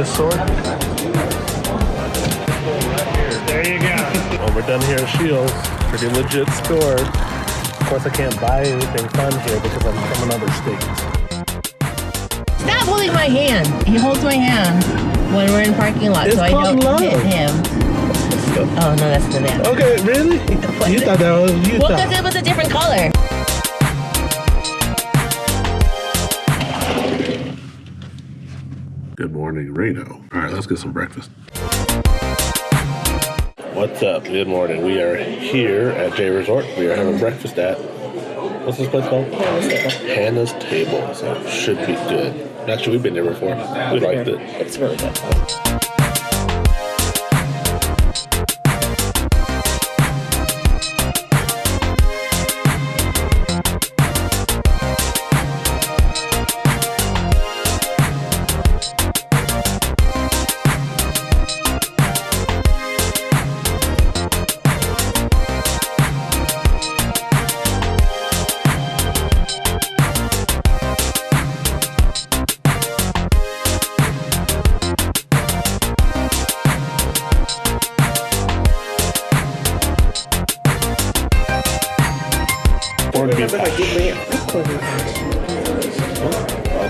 practice sword. There you go. Well, we're done here at Scheels. Pretty legit store. Of course, I can't buy anything fun here because I'm from another state. Stop holding my hand. He holds my hand when we're in parking lot, so I don't hit him. Oh, no, that's the man. Okay, really? You thought that was you? Well, because it was a different color. Good morning, Reno. All right, let's get some breakfast. What's up? Good morning. We are here at J Resort. We are having breakfast at, what's this place called? Hannah's Table. So it should be good. Actually, we've been there before. We liked it. It's really good.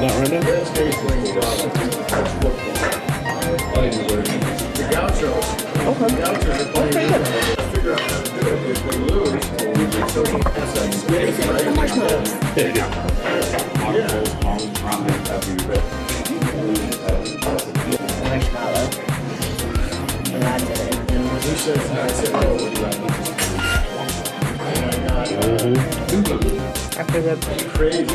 Not right now? After the crazy.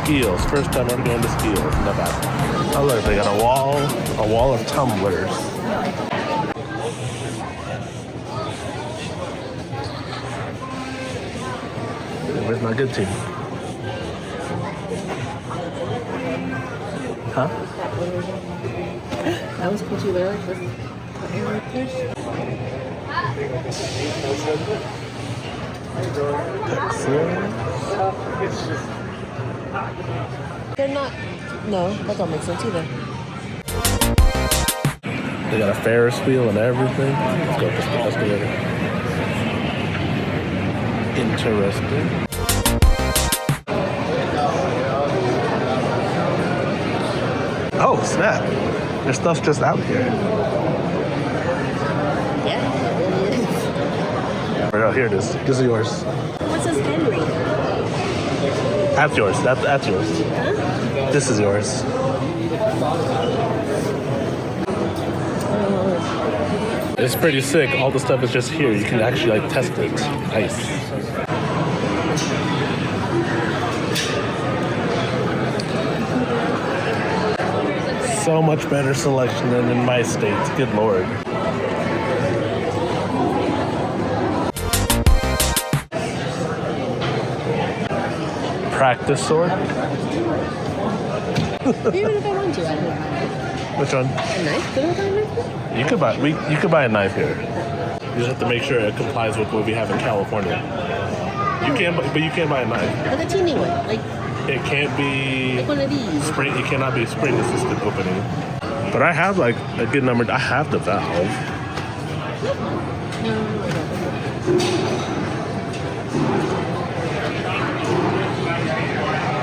Scheels. First time I'm going to Scheels. Not bad. Oh look, they got a wall of tumblers. Where's my good team? Huh? That was cool too. But I like this. They're not. No, that don't make sense either. They got a Ferris wheel and everything. Let's go up this escalator. Interesting. Oh, snap. Their stuff's just out here. Yeah, it really is. Oh, here it is. This is yours. What says Henry? That's yours. That's yours. Huh? This is yours. It's pretty sick. All the stuff is just here. You can actually like test it. Nice. So much better selection than in my state. Good lord. Practice sword. Even if I want to, I could. Which one? A knife? Could I buy a knife? You could buy a knife here. You just have to make sure it complies with what we have in California. You can, but you can't buy a knife. Like a teeny one, like It can't be one of these. spring. It cannot be spring assisted opening. But I have like a good number. I have the valve.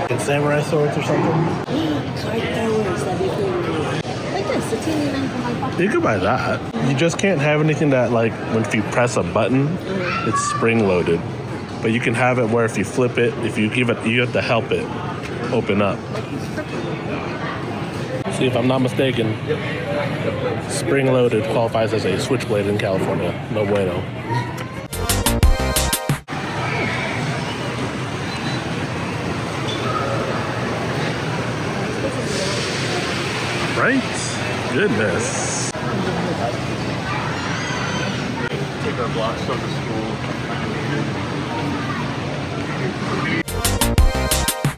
And samurai swords or something. Card throwers, that'd be cool. Like this, a teeny knife in my pocket. You could buy that. You just can't have anything that like when if you press a button, it's spring loaded. But you can have it where if you flip it, if you give it, you have to help it open up. See, if I'm not mistaken, spring loaded qualifies as a switchblade in California. No bueno. Right? Goodness. take our blocks from the school.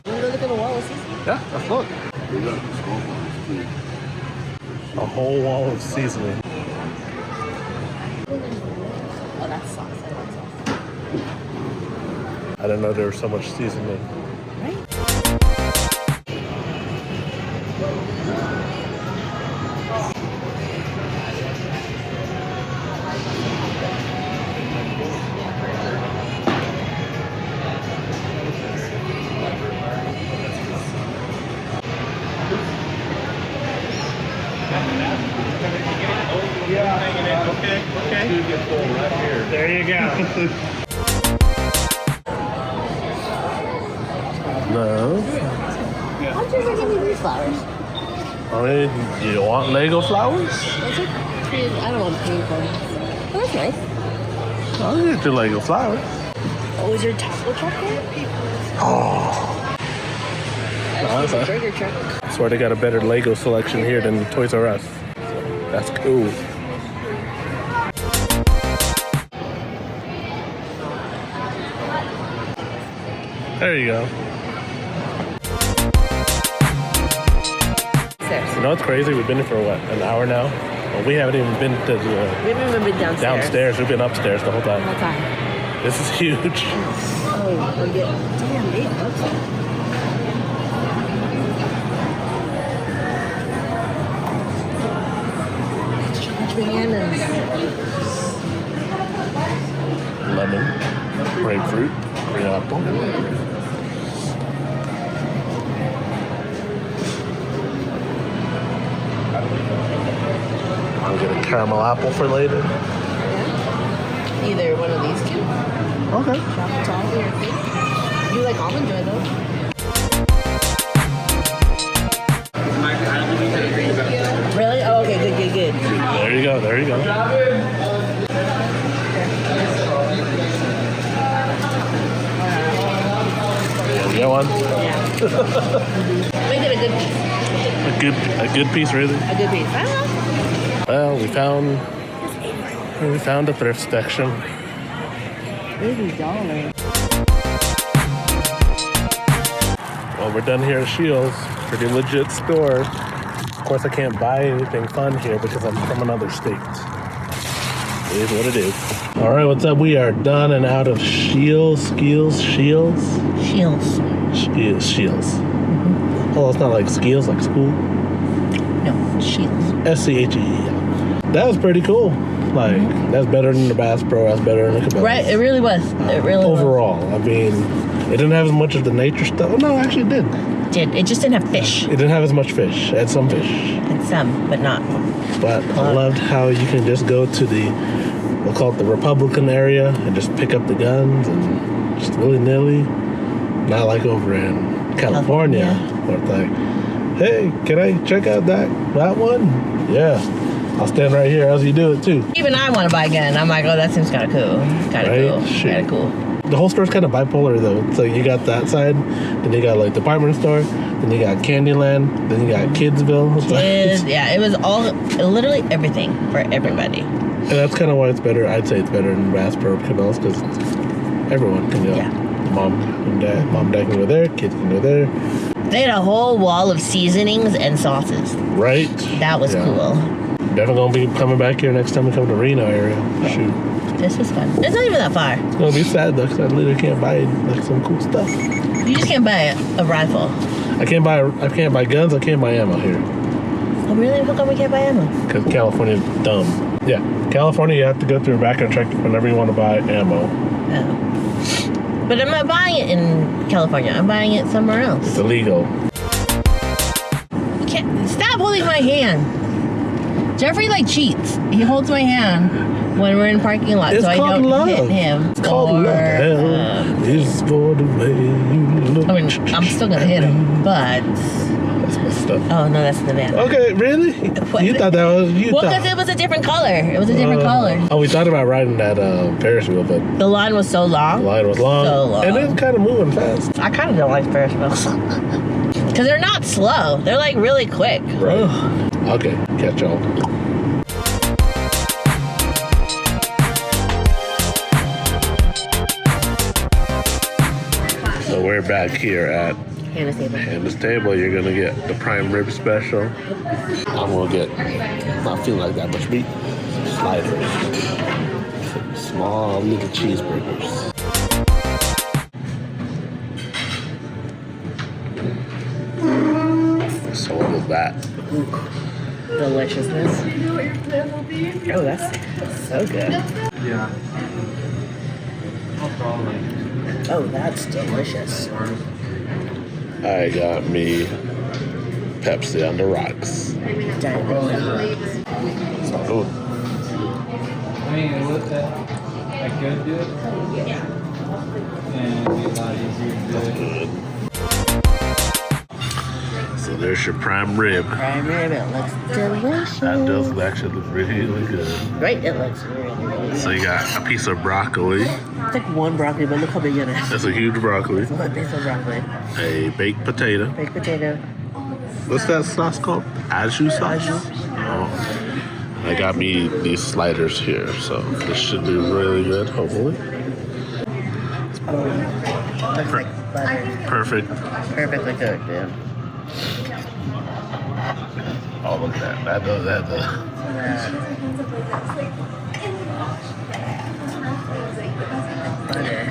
You wanna go look at the wall of seasoning? Yeah, let's look. A whole wall of seasoning. Oh, that's sauce. I love sauce. I didn't know there was so much seasoning. Right? Okay. Right here. There you go. No. Why don't you ever give me these flowers? I mean, you want Lego flowers? Those are pretty, I don't want pink ones. Oh, that's nice. I'll get you Lego flowers. Oh, is your taco truck there? Oh. That's a burger truck. I swear they got a better Lego selection here than Toys R Us. That's cool. There you go. Upstairs. You know what's crazy? We've been here for what, an hour now? Well, we haven't even been to the We haven't even been downstairs. downstairs. We've been upstairs the whole The time. whole time. This is huge. Oh, forget. Damn, they love that. Bananas. Lemon, grapefruit, green apple. I'll get a caramel apple for later. Either one of these two. Okay. Chocolate toffee or cake. You like almond joy though? Really? Oh, okay, good. There you go. There you go. You got one? Yeah. Make it a good piece. A good piece, really. A good piece. I don't know. Well, we found a thrift section. $80. Well, we're done here at Scheels. Pretty legit store. Of course, I can't buy anything fun here because I'm from another state. It is what it is. All right, what's up? We are done and out of Scheels. Scheels. Scheels. Oh, it's not like Scheels, like school. No, Scheels. SCHE. That was pretty cool. Like, that's better than the Bass Pro. That's better than the Cabela. Right, it really was. It really Overall, I mean, it didn't have as much of the nature stuff. Oh, no, actually it did. It just didn't have fish. It didn't have as much fish. It had some fish. And some, but not. But I loved how you can just go to the, we'll call it the Republican area, and just pick up the guns and just willy-nilly. Not like over in California, where it's like, hey, can I check out that one? Yeah. I'll stand right here as you do it too. Even I want to buy a gun. I'm like, oh, that seems kind of cool. Kind of cool. The whole store's kind of bipolar though. So you got that side, then you got like department store, then you got Candyland, then you got Kidsville. Yeah, it was all, literally everything for everybody. And that's kind of why it's better. I'd say it's better than Bass Pro Cabela's because everyone can go. Yeah. Mom and dad can go there, kids can go there. They had a whole wall of seasonings and sauces. Right. That was cool. Definitely gonna be coming back here next time we come to Reno area. Shoot. This was fun. It's not even that far. It's gonna be sad though, because I literally can't buy like some cool stuff. You just can't buy a rifle. I can't buy guns. I can't buy ammo here. Oh really? How come we can't buy ammo? Because California's dumb. Yeah, California, you have to go through a background check whenever you want to buy ammo. Oh. But I'm not buying it in California. I'm buying it somewhere else. It's illegal. You can't. Stop holding my hand. Jeffrey like cheats. He holds my hand when we're in parking lot, so I don't hit him. It's called love. It's for the way you look. I mean, I'm still gonna hit him, but. That's messed up. Oh no, that's the van. Okay, really? What? You thought that was you? Well, because it was a different color. It was a different color. Oh, we thought about riding that Ferris wheel, but The line was so long. the line was long. So long. And it's kind of moving fast. I kind of don't like Ferris wheels. Because they're not slow. They're like really quick. Right. Okay, catch y'all. So we're back here at Hannah's table. Hannah's Table. You're gonna get the prime rib special. I'm gonna get, not feeling like that much meat, sliders. Some small little cheeseburgers. So what is that? Deliciousness. Oh, that's so good. Yeah. No problem. Oh, that's delicious. I got me Pepsi on the rocks. Delicious. So good. I mean, with that, I could do it. And it'd be a lot easier to do it. Good. So there's your prime rib. Prime rib, it looks delicious. That does actually look really good. Right, it looks really good. So you got a piece of broccoli. It's like one broccoli, but look how big it is. That's a huge broccoli. One piece of broccoli. A baked potato. Baked potato. What's that sauce called? Au jus sauce? Au Oh. And I got me these sliders here, so this should be really good, hopefully. Looks like butter. Perfect. Perfectly cooked, dude. Oh, look at that. That does. Butter.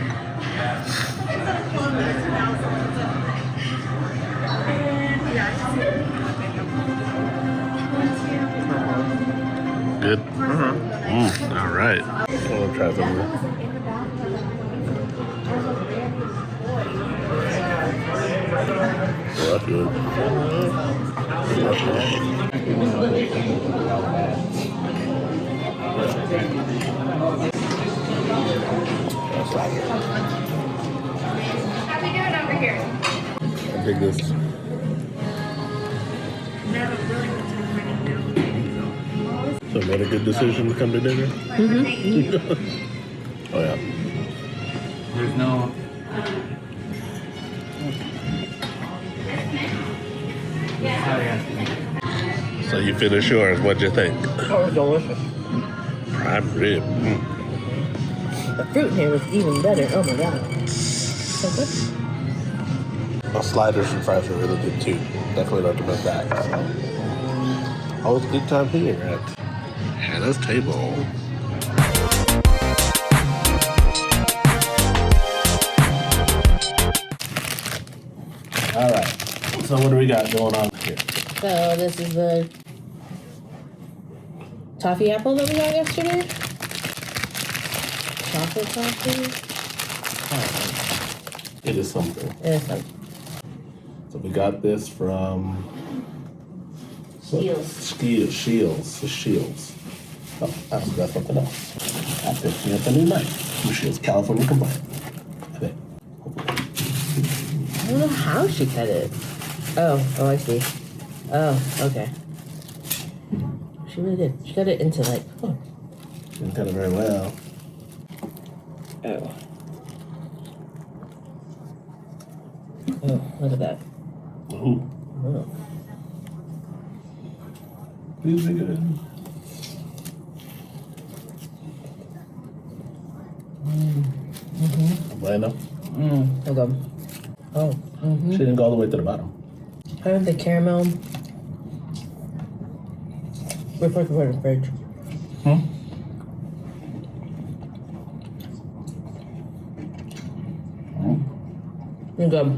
Good? All right. I'm going to try some. Well, that's good. How we doing over here? I dig this. So made a good decision to come to dinner? Oh, yeah. There's no. So you finished yours. What'd you think? Oh, it's delicious. Prime rib. The fruit in here was even better. Oh my god. So good. My sliders and fries are really good too. Definitely recommend that. So. Always a good time here at Hannah's Table. All right. So what do we got going on here? So this is the toffee apple that we got yesterday. Chocolate toffee. It is something. It is something. So we got this from Scheels. Scheels. Oh, that's something else. I picked me up a new knife from Scheels, California combined. I think. I don't know how she cut it. Oh, I see. Oh, okay. She really did. She cut it into like, oh. She didn't cut it very well. Oh. Oh, look at that. Ooh. Oh. These are good. Bueno. Okay. Oh. She didn't go all the way to the bottom. I have the caramel. We're put in the fridge. Okay.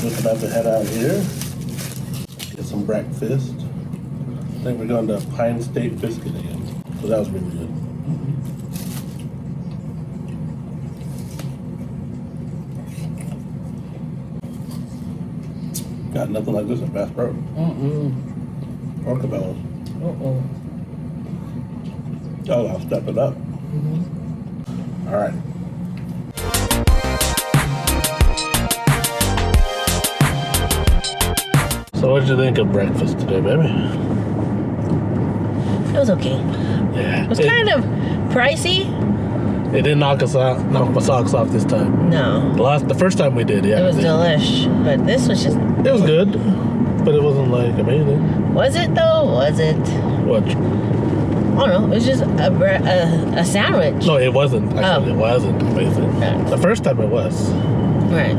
Just about to head out here. Get some breakfast. I think we're going to Pine State Biscuit again. So that was really good. Got nothing like this in Bass Pro. Or Cabela. Oh, I'll step it up. All right. So what did you think of breakfast today, baby? It was okay. Yeah. It was kind of pricey. It didn't knock my socks off this time. No. The first time we did, yeah. It was delish. But this was just... It was good, but it wasn't like amazing. Was it though? Was it? What? don't know. It was just a sandwich. No, it wasn't. Actually, It wasn't amazing. Yeah. The first time it was. Right.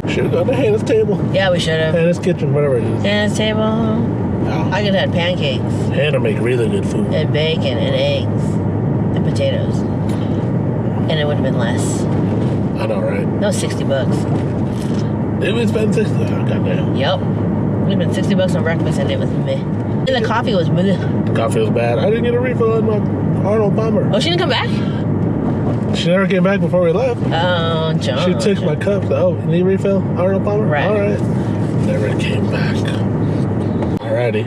Should have gone to Hannah's table. Yeah, we should have. Hannah's kitchen, whatever it is. Hannah's table. Yeah. I could have had pancakes Hannah make really good food. and bacon and eggs and potatoes. And it would have been less. I know, right? That was $60. It was been 60. Oh, goddamn. Yep. It would have been $60 on breakfast and it was meh. And the coffee was bleh. The coffee was bad. I didn't get a refill on my Arnold Palmer. Oh, she didn't come back? She never came back before we left. Oh, John. She took my cup. Oh, you need a refill? Arnold Palmer? Right. All right. Never came back. Alrighty.